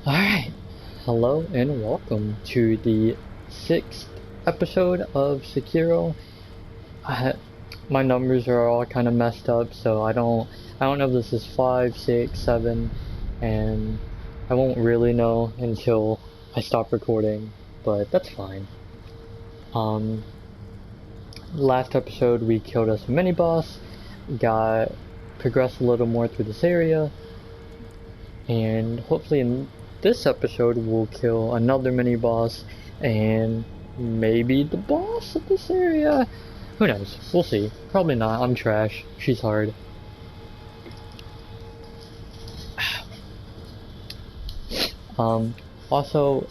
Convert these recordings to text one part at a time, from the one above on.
Alright, hello and welcome to the 6th episode of Sekiro. My numbers are all kind of messed up, so I don't know if this is 5, 6, 7, and I won't really know until I stop recording, but that's fine. Last episode we killed us a mini-boss, progressed a little more through this area, and hopefully in this episode we'll kill another mini-boss and maybe the boss of this area. Who knows? We'll see. Probably not. I'm trash. She's hard. Also,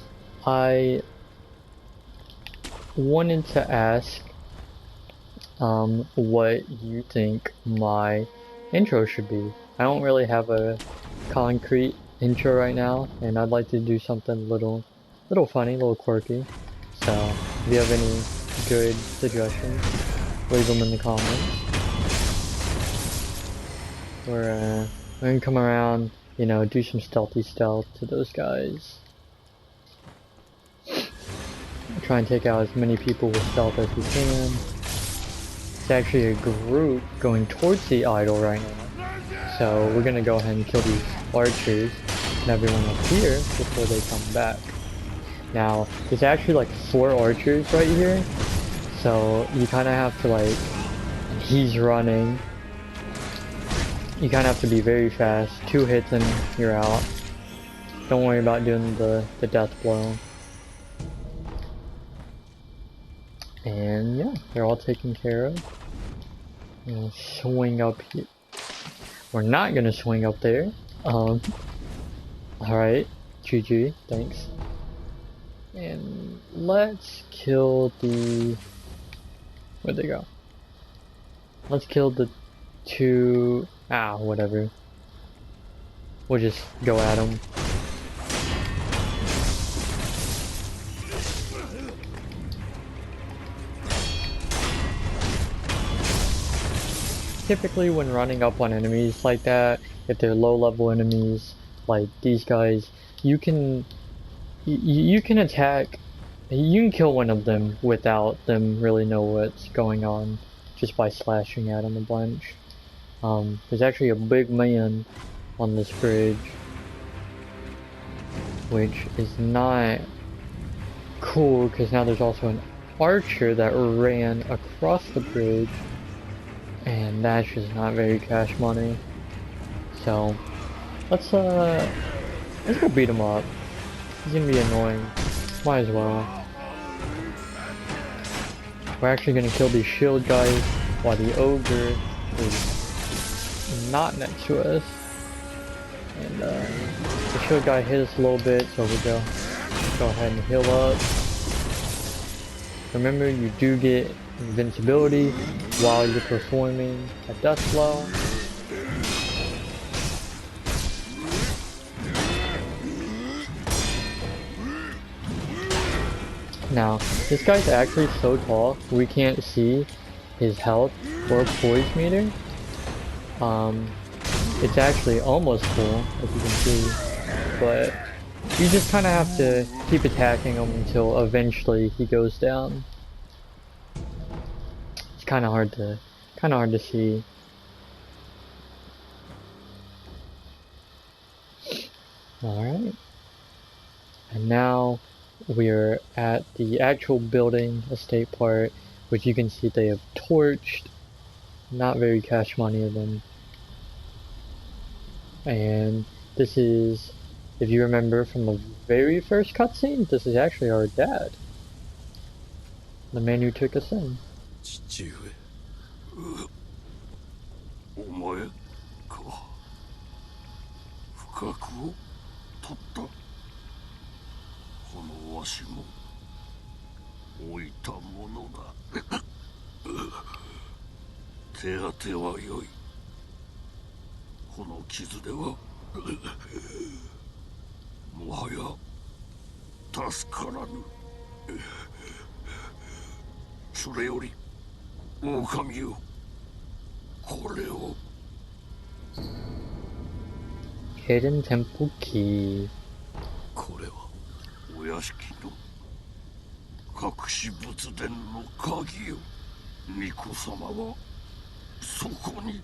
I wanted to ask what you think my intro should be. I don't really have a concrete intro right now, and I'd like to do something little funny, a little quirky. So if you have any good suggestions, leave them in the comments. We're gonna come around, you know, do some stealthy stealth to those guys. Try and take out as many people with stealth as we can. It's actually a group going towards the idol right now, so we're gonna go ahead and kill these archers and everyone up here before they come back. Now, there's actually like 4 archers right here, so you kind of have to like, and he's running, you kind of have to be very fast. 2 hits and you're out. Don't worry about doing the death blow. And yeah, they're all taken care of. We'll swing up here. We're not gonna swing up there. Alright, GG, thanks. And let's kill the... Where'd they go? Let's kill the 2... whatever. We'll just go at them. Typically when running up on enemies like that, if they're low level enemies like these guys, you can attack, you can kill one of them without them really know what's going on, just by slashing at them a bunch. There's actually a big man on this bridge, which is not cool because now there's also an archer that ran across the bridge, and that's just not very cash money. So let's go beat him up. He's gonna be annoying. Might as well. We're actually gonna kill these shield guys while the ogre is not next to us. And the shield guy hit us a little bit, so we go ahead and heal up. Remember, you do get invincibility while you're performing a death blow. Now, this guy's actually so tall, we can't see his health or poise meter. It's actually almost full, as you can see, but you just kind of have to keep attacking him until eventually he goes down. It's kind of hard to see. Alright. And now we're at the actual building estate part, which you can see they have torched. Not very cash money of them. And this is, if you remember from the very first cutscene, this is actually our dad. The man who took us in. 父上、お前か。不覚を取った。このわしも置いたものだ。手当ては良い。この傷ではもはや助からぬ。それより狼よ、これを。Hidden Temple Key. 屋敷の隠し仏殿の鍵を。巫女様はそこに。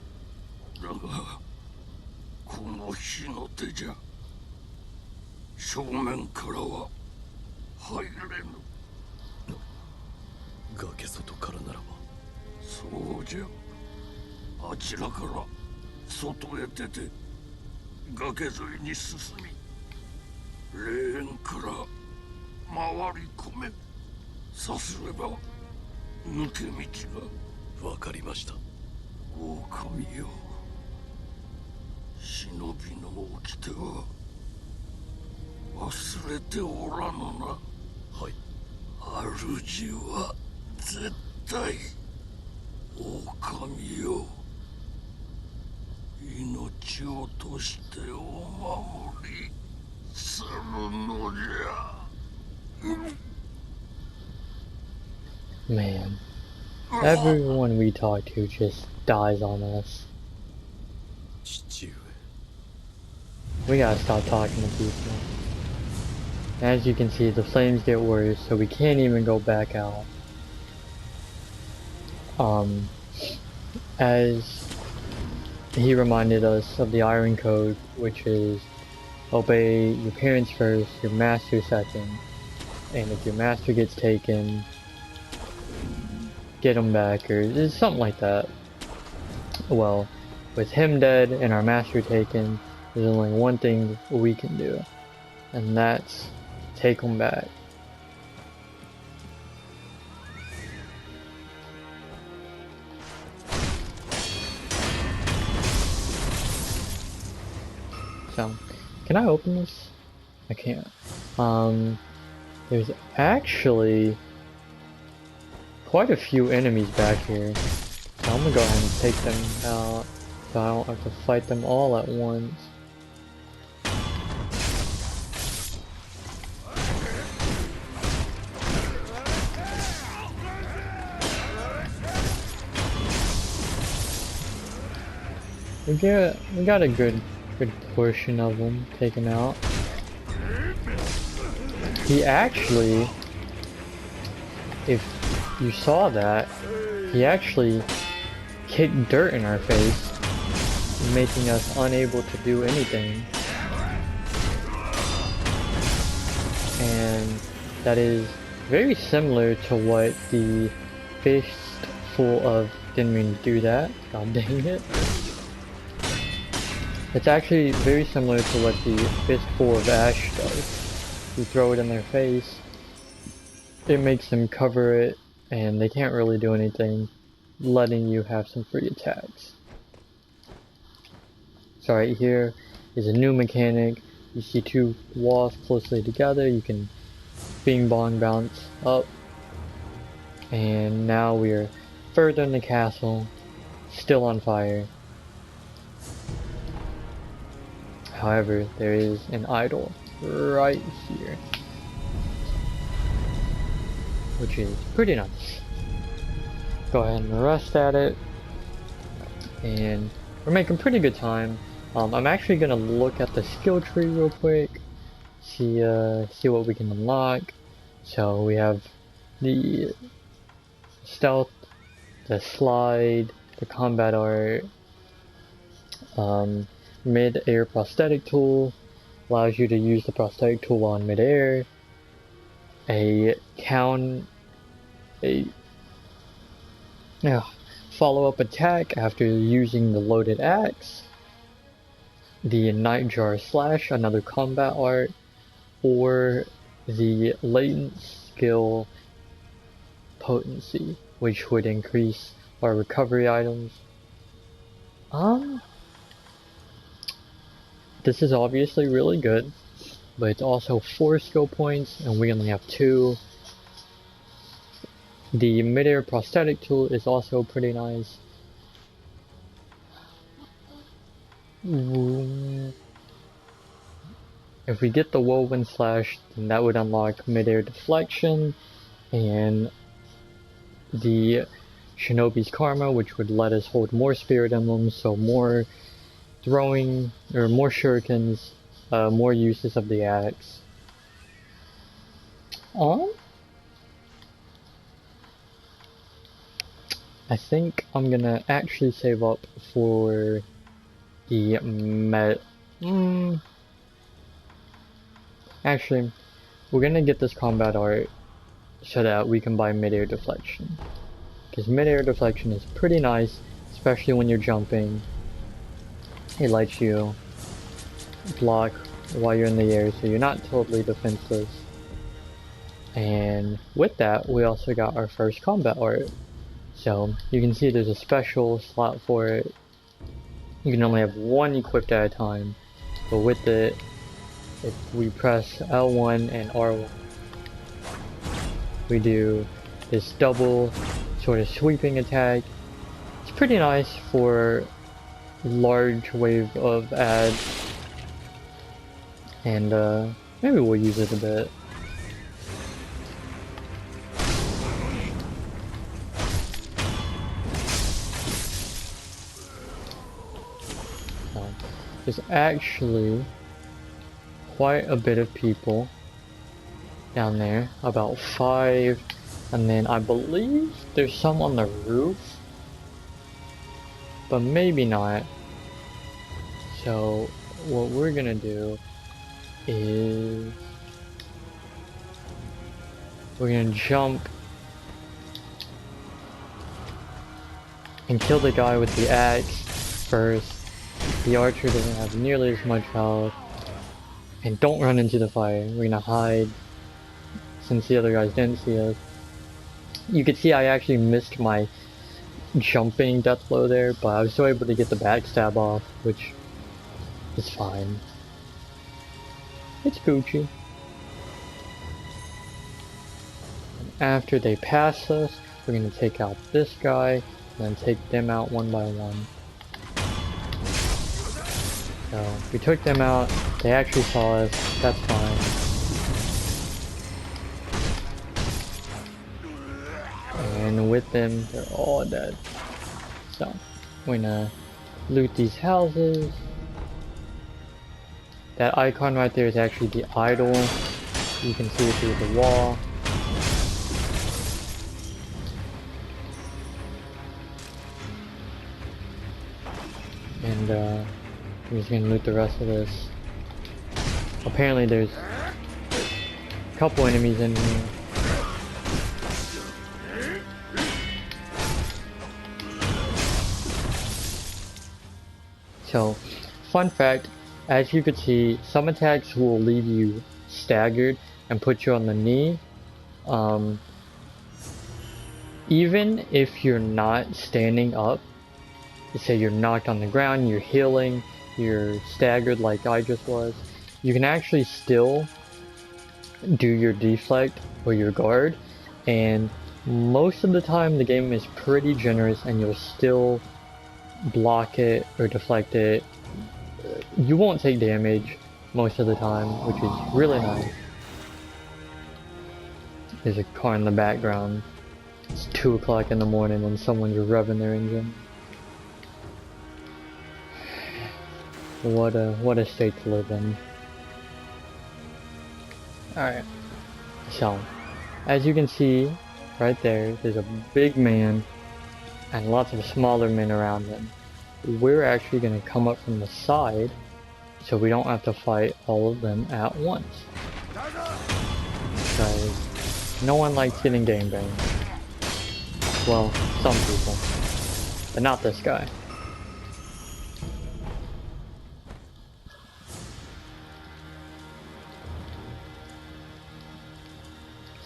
だがこの火の手じゃ正面からは入れぬ。崖外からならば。そうじゃ。あちらから外へ出て崖沿いに進み、霊園から回り込め。さすれば抜け道が。わかりました。狼よ、忍びの掟は忘れておらぬな。はい。主は絶対狼よ、命を落としてお守りするのじゃ。Man, everyone we talk to just dies on us. 父上。 We gotta stop talking to people. As you can see, the flames get worse, so we can't even go back out. As he reminded us of the Iron Code, which is obey your parents first, your master second, and if your master gets taken, get him back, or it's something like that. Well, with him dead and our master taken, there's only one thing we can do, and that's take him back. So, can I open this? I can't. There's actually quite a few enemies back here. So I'm gonna go ahead and take them out so I don't have to fight them all at once. We got a good portion of them taken out. He actually, if you saw that, he actually kicked dirt in our face, making us unable to do anything. And that is very similar to what the fistful of, didn't mean to do that, god dang it. It's actually very similar to what the fistful of ash does. You throw it in their face, it makes them cover it, and they can't really do anything, letting you have some free attacks. So right here is a new mechanic. You see two walls closely together, you can bing bong bounce up, and now we're further in the castle, still on fire. However, there is an idol right here, which is pretty nice. Go ahead and rest at it, and we're making pretty good time. I'm actually gonna look at the skill tree real quick, see what we can unlock. So we have the stealth, the slide, the combat art, mid-air prosthetic tool, allows you to use the prosthetic tool on mid-air, a follow-up attack after using the loaded axe, the nightjar slash, another combat art, or the latent skill potency, which would increase our recovery items. This is obviously really good, but it's also 4 skill points and we only have 2. The mid-air prosthetic tool is also pretty nice. If we get the woven slash, then that would unlock mid-air deflection and the shinobi's karma, which would let us hold more spirit emblems, so more throwing, or more shurikens, more uses of the axe. I think I'm gonna actually save up for the Actually, we're gonna get this combat art so that we can buy mid-air deflection. Because mid-air deflection is pretty nice, especially when you're jumping. It lets you block while you're in the air, so you're not totally defenseless. And with that, we also got our first combat art. So you can see there's a special slot for it. You can only have one equipped at a time, but with it, if we press L1 and R1, we do this double sort of sweeping attack. It's pretty nice for large wave of ads, and maybe we'll use it a bit. There's actually quite a bit of people down there, about 5, and then I believe there's some on the roof, but maybe not. So what we're gonna do is we're gonna jump and kill the guy with the axe first. The archer doesn't have nearly as much health. And don't run into the fire. We're gonna hide since the other guys didn't see us. You can see I actually missed my jumping death blow there, but I was still able to get the backstab off, which is fine. It's Gucci. After they pass us, we're gonna take out this guy, and then take them out one by one. So, we took them out, they actually saw us, that's fine. And with them, they're all dead. So, we're gonna loot these houses. That icon right there is actually the idol. You can see it through the wall. And I'm just gonna loot the rest of this. Apparently there's a couple enemies in here. So, fun fact, as you can see, some attacks will leave you staggered and put you on the knee. Even if you're not standing up, say you're knocked on the ground, you're healing, you're staggered like I just was, you can actually still do your deflect or your guard, and most of the time the game is pretty generous and you'll still block it or deflect it. You won't take damage most of the time, which is really nice. There's a car in the background. It's 2 o'clock in the morning and someone's revving their engine. What a state to live in. Alright. So, as you can see, right there's a big man and lots of smaller men around him. We're actually going to come up from the side so we don't have to fight all of them at once. Because no one likes getting gangbanged. Well, some people. But not this guy.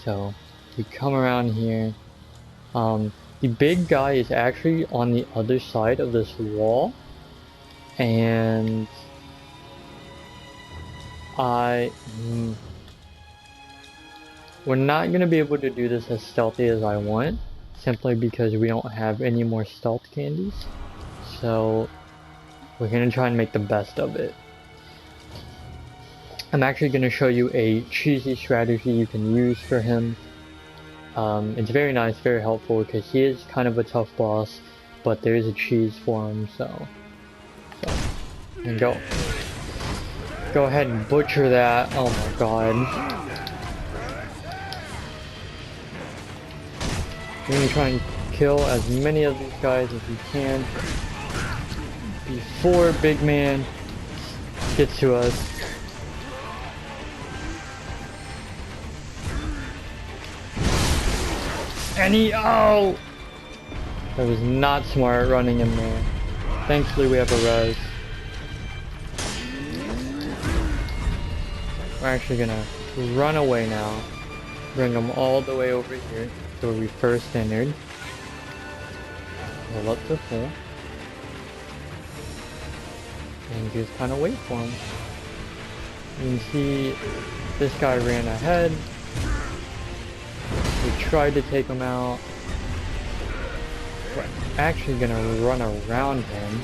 So, we come around here. The big guy is actually on the other side of this wall. And we're not going to be able to do this as stealthy as I want, simply because we don't have any more stealth candies. So we're going to try and make the best of it. I'm actually going to show you a cheesy strategy you can use for him. It's very nice, very helpful, because he is kind of a tough boss, but there is a cheese for him, so and go ahead and butcher that. Oh my god. We're gonna try and kill as many of these guys as we can before Big Man gets to us. And oh! That was not smart running in there. Thankfully we have a res. We're actually gonna run away now. Bring them all the way over here to where we first entered. Roll up to full. And just kind of wait for him. You can see this guy ran ahead. We tried to take him out. We're actually gonna run around him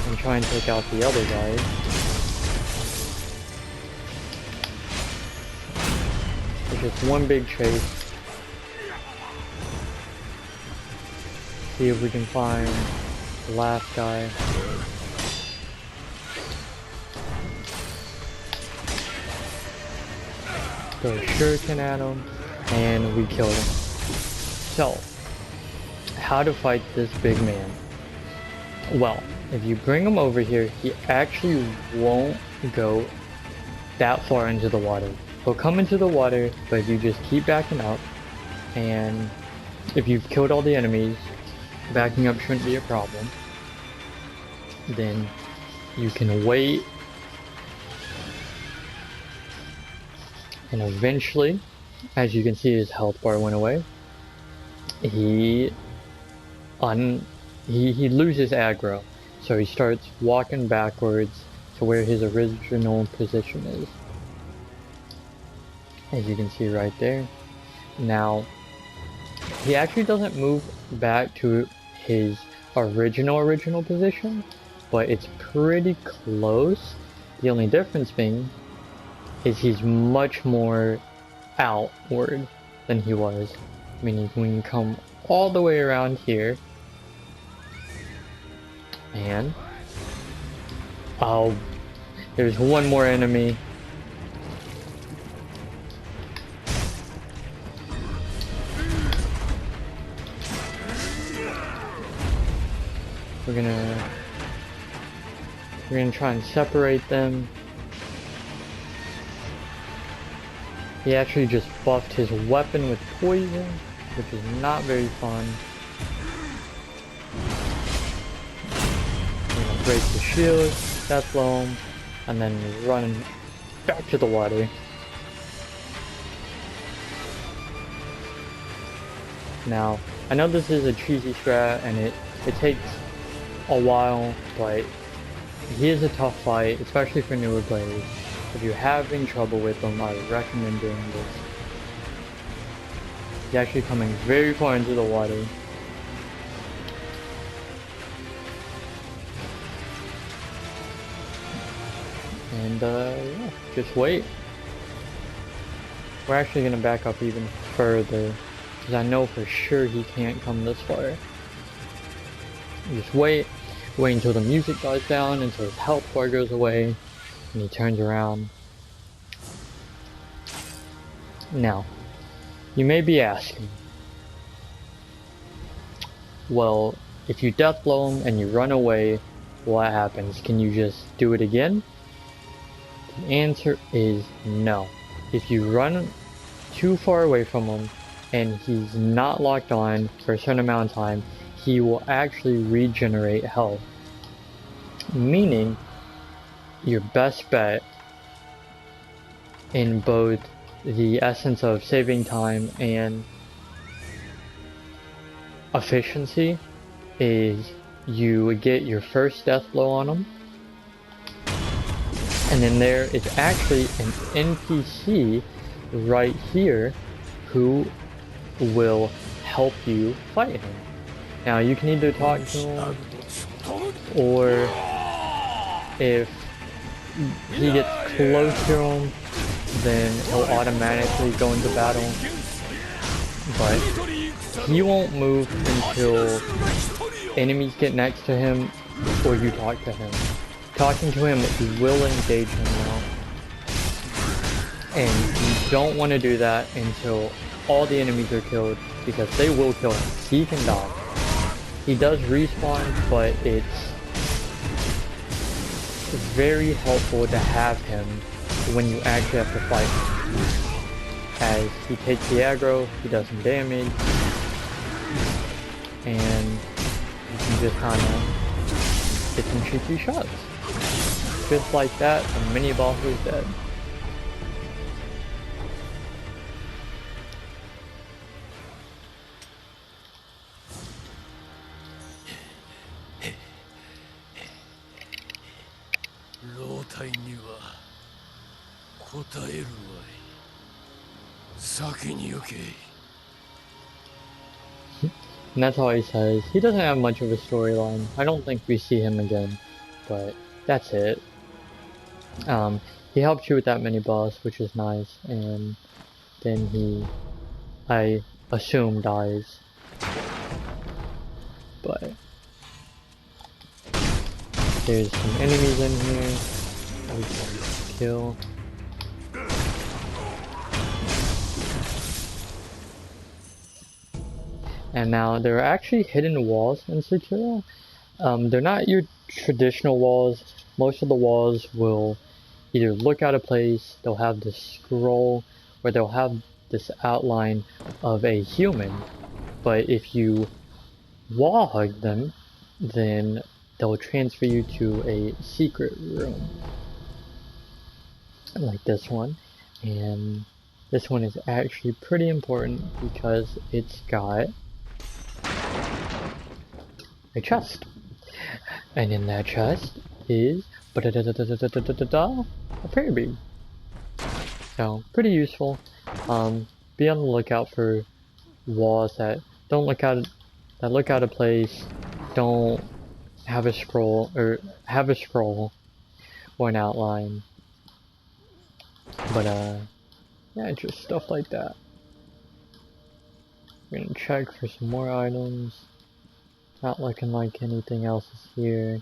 and try and take out the other guys. It's just one big chase. See if we can find the last guy. Throw a shuriken at him, and we killed him. So, how to fight this big man? Well, if you bring him over here, he actually won't go that far into the water. He'll come into the water, but if you just keep backing up, and if you've killed all the enemies, backing up shouldn't be a problem. Then you can wait, and eventually, as you can see, his health bar went away. He loses aggro, so he starts walking backwards to where his original position is, as you can see right there. Now, he actually doesn't move back to his original position, but it's pretty close. The only difference being is he's much more outward than he was, meaning when you come all the way around here, and there's one more enemy. We're gonna try and separate them. He actually just buffed his weapon with poison, which is not very fun. We're gonna break the shield, death blow him, and then run back to the water. Now, I know this is a cheesy strat and it takes a while, but he is a tough fight, especially for newer players. If you're having trouble with him, I recommend doing this. He's actually coming very far into the water. And yeah, just wait. We're actually gonna back up even further, because I know for sure he can't come this far. Just wait until the music dies down, until his health bar goes away, and he turns around. Now, you may be asking, well, if you death blow him and you run away, what happens? Can you just do it again? The answer is no. If you run too far away from him and he's not locked on for a certain amount of time, he will actually regenerate health. Meaning, your best bet in both the essence of saving time and efficiency is you get your first death blow on him, and then there is actually an NPC right here who will help you fight him. Now you can either talk to him, or if he gets close to him, then he'll automatically go into battle. But he won't move until enemies get next to him or you talk to him. Talking to him will engage him now. And you don't want to do that until all the enemies are killed, because they will kill him. He can die. He does respawn, but it's very helpful to have him when you actually have to fight him. As he takes the aggro, he does some damage, and you can just kind of get some cheeky shots. Just like that, the mini boss is dead. And that's all he says. He doesn't have much of a storyline. I don't think we see him again, but that's it. He helps you with that mini boss, which is nice, and then he, I assume, dies. But there's some enemies in here we can kill. And now there are actually hidden walls in Sekiro. They're not your traditional walls. Most of the walls will either look out of place, they'll have this scroll, or they'll have this outline of a human. But if you wall hug them, then they'll transfer you to a secret room. Like this one. And this one is actually pretty important because it's got a chest. And in that chest is a fairy bead. So pretty useful. Be on the lookout for walls that don't look out of place, don't have a scroll or or an outline. But yeah, just stuff like that. We're gonna check for some more items. Not looking like anything else is here.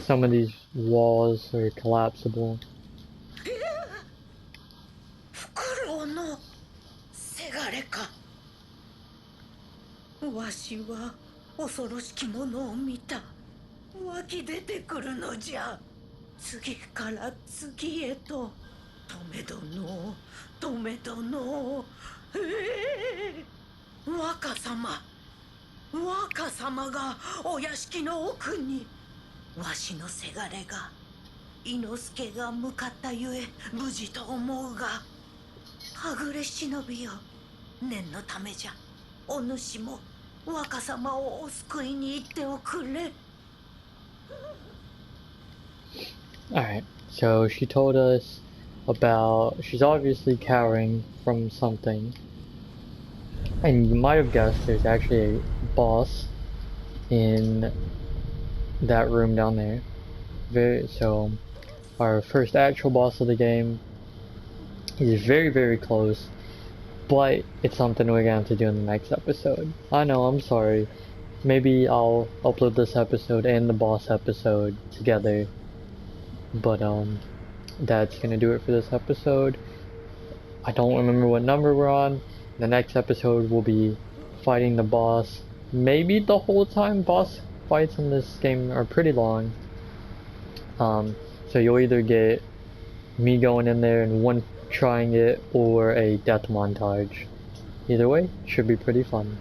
Some of these walls are collapsible. Alright, so she told us about, she's obviously cowering from something. And you might have guessed there's actually a boss in that room down there. So our first actual boss of the game is very, very close, but it's something we're gonna have to do in the next episode. I know, I'm sorry. Maybe I'll upload this episode and the boss episode together, but that's gonna do it for this episode. I don't remember what number we're on. The next episode will be fighting the boss. Maybe the whole time. Boss fights in this game are pretty long. So you'll either get me going in there and one trying it or a death montage. Either way, should be pretty fun.